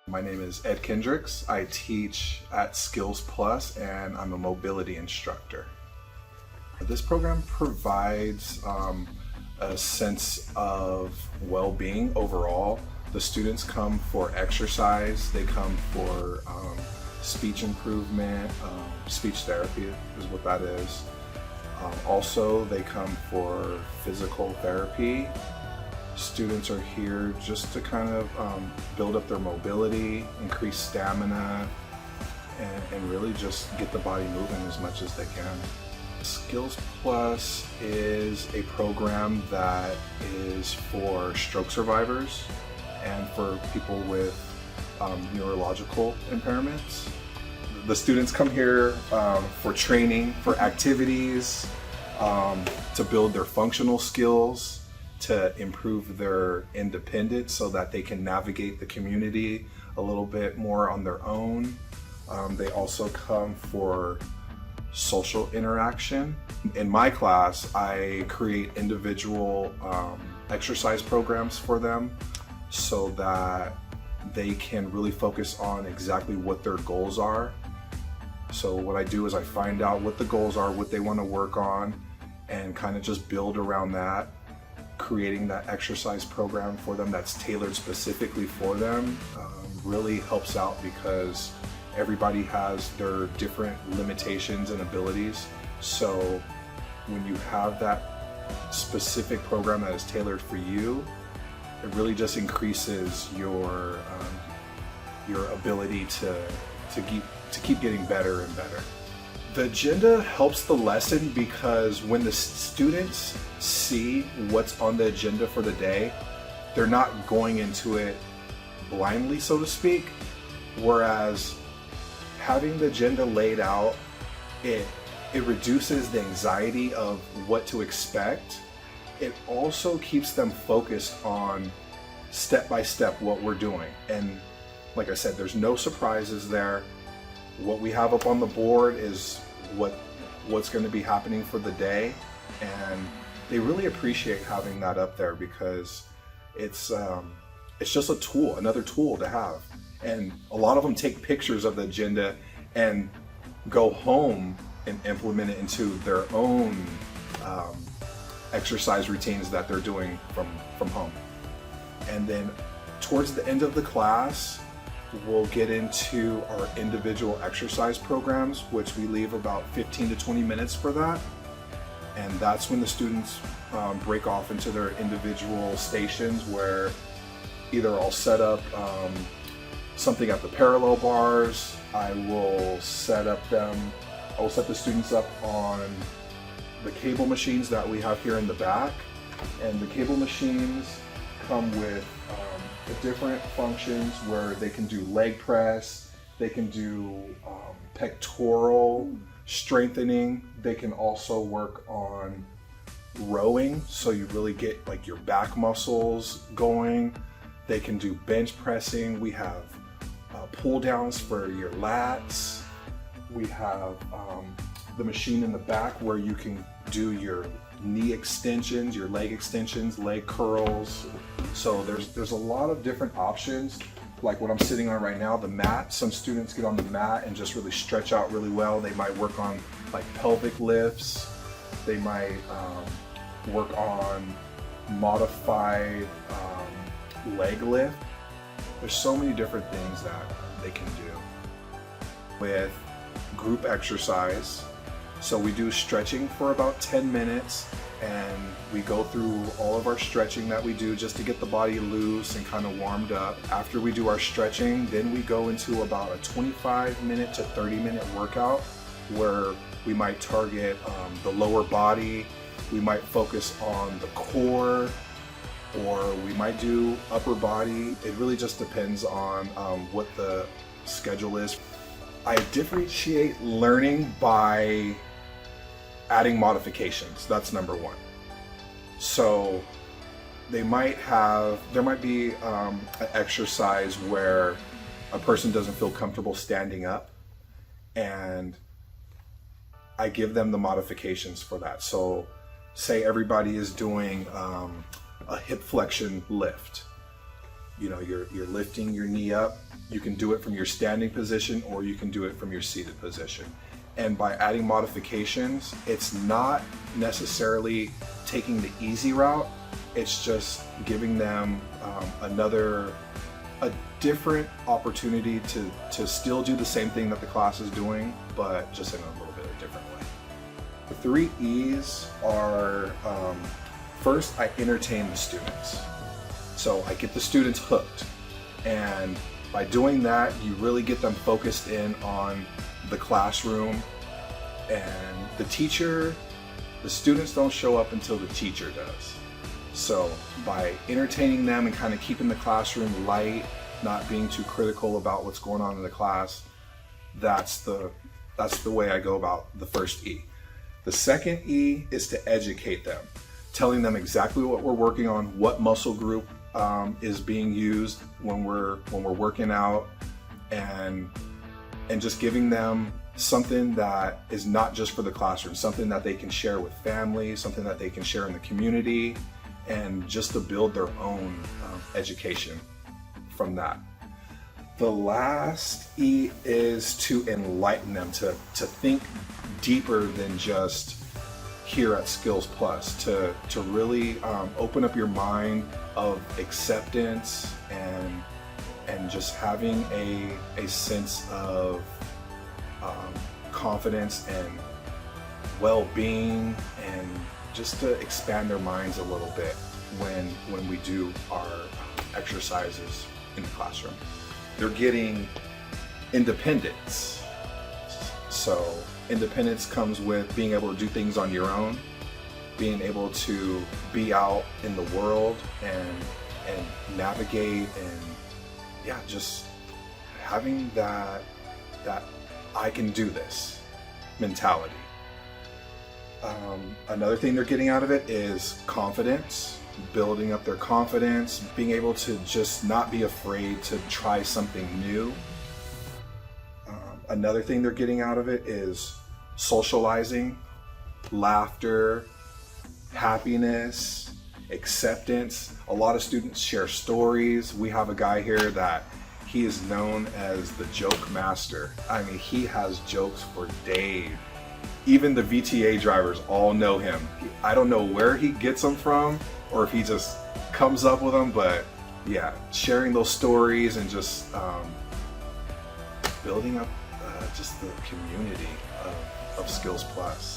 My name is Ed Kendrix. I teach at Skills Plus and I'm a mobility instructor. This program provides a sense of well-being overall. The students come for exercise, they come for speech improvement, speech therapy is what that is. Also, they come for physical therapy. Students are here just to kind of build up their mobility, increase stamina, and really just get the body moving as much as they can. Skills Plus is a program that is for stroke survivors and for people with neurological impairments. The students come here for training, for activities, to build their functional skills, to improve their independence so that they can navigate the community a little bit more on their own. They also come for social interaction. In my class, I create individual exercise programs for them so that they can really focus on exactly what their goals are. So what I do is I find out what the goals are, what they want to work on, and kind of just build around that. Creating that exercise program for them that's tailored specifically for them really helps out because everybody has their different limitations and abilities. So when you have that specific program that is tailored for you, it really just increases your ability to keep getting better and better. The agenda helps the lesson because when the students see what's on the agenda for the day, they're not going into it blindly, so to speak. Whereas having the agenda laid out, it reduces the anxiety of what to expect. It also keeps them focused on step by step what we're doing. And like I said, there's no surprises there. What we have up on the board is what's going to be happening for the day, and they really appreciate having that up there because it's just a tool, another tool to have. And a lot of them take pictures of the agenda and go home and implement it into their own exercise routines that they're doing from home. And then towards the end of the class, we'll get into our individual exercise programs, which we leave about 15 to 20 minutes for that. And that's when the students break off into their individual stations where either I'll set up something at the parallel bars, I will set the students up on the cable machines that we have here in the back. And the cable machines come with different functions where they can do leg press, they can do pectoral strengthening, they can also work on rowing, so you really get like your back muscles going. They can do bench pressing, we have pull downs for your lats, we have the machine in the back where you can do your knee extensions, your leg extensions, leg curls. So there's a lot of different options. Like what I'm sitting on right now, the mat. Some students get on the mat and just really stretch out really well. They might work on like pelvic lifts. They might work on modified leg lift. There's so many different things that they can do. With group exercise, so we do stretching for about 10 minutes and we go through all of our stretching that we do just to get the body loose and kind of warmed up. After we do our stretching, then we go into about a 25-minute to 30-minute workout where we might target the lower body, we might focus on the core, or we might do upper body. It really just depends on what the schedule is. I differentiate learning by adding modifications. That's number one. So there might be an exercise where a person doesn't feel comfortable standing up, and I give them the modifications for that. So say everybody is doing a hip flexion lift. you're lifting your knee up. You can do it from your standing position, or you can do it from your seated position. And by adding modifications, it's not necessarily taking the easy route. It's just giving them a different opportunity to still do the same thing that the class is doing, but just in a little bit of a different way. The 3 E's are, first, I entertain the students. So I get the students hooked. And by doing that, you really get them focused in on the classroom. And the students don't show up until the teacher does. So by entertaining them and kind of keeping the classroom light, not being too critical about what's going on in the class, that's the way I go about the first E. The second E is to educate them, telling them exactly what we're working on, what muscle group is being used when we're working out, and just giving them something that is not just for the classroom, something that they can share with family, something that they can share in the community, and just to build their own education from that. The last E is to enlighten them, to think deeper than just here at Skills Plus, to really open up your mind of acceptance and just having a sense of confidence and well-being, and just to expand their minds a little bit when we do our exercises in the classroom. They're getting independence. So independence comes with being able to do things on your own, being able to be out in the world and navigate, and just having that I can do this mentality. Another thing they're getting out of it is confidence, building up their confidence, being able to just not be afraid to try something new. Another thing they're getting out of it is socializing, laughter, happiness, acceptance. A lot of students share stories. We have a guy here that he is known as the joke master. I mean, he has jokes for days. Even the VTA drivers all know him. I don't know where he gets them from, or if he just comes up with them, but yeah, sharing those stories and just building up just the community of Skills Plus.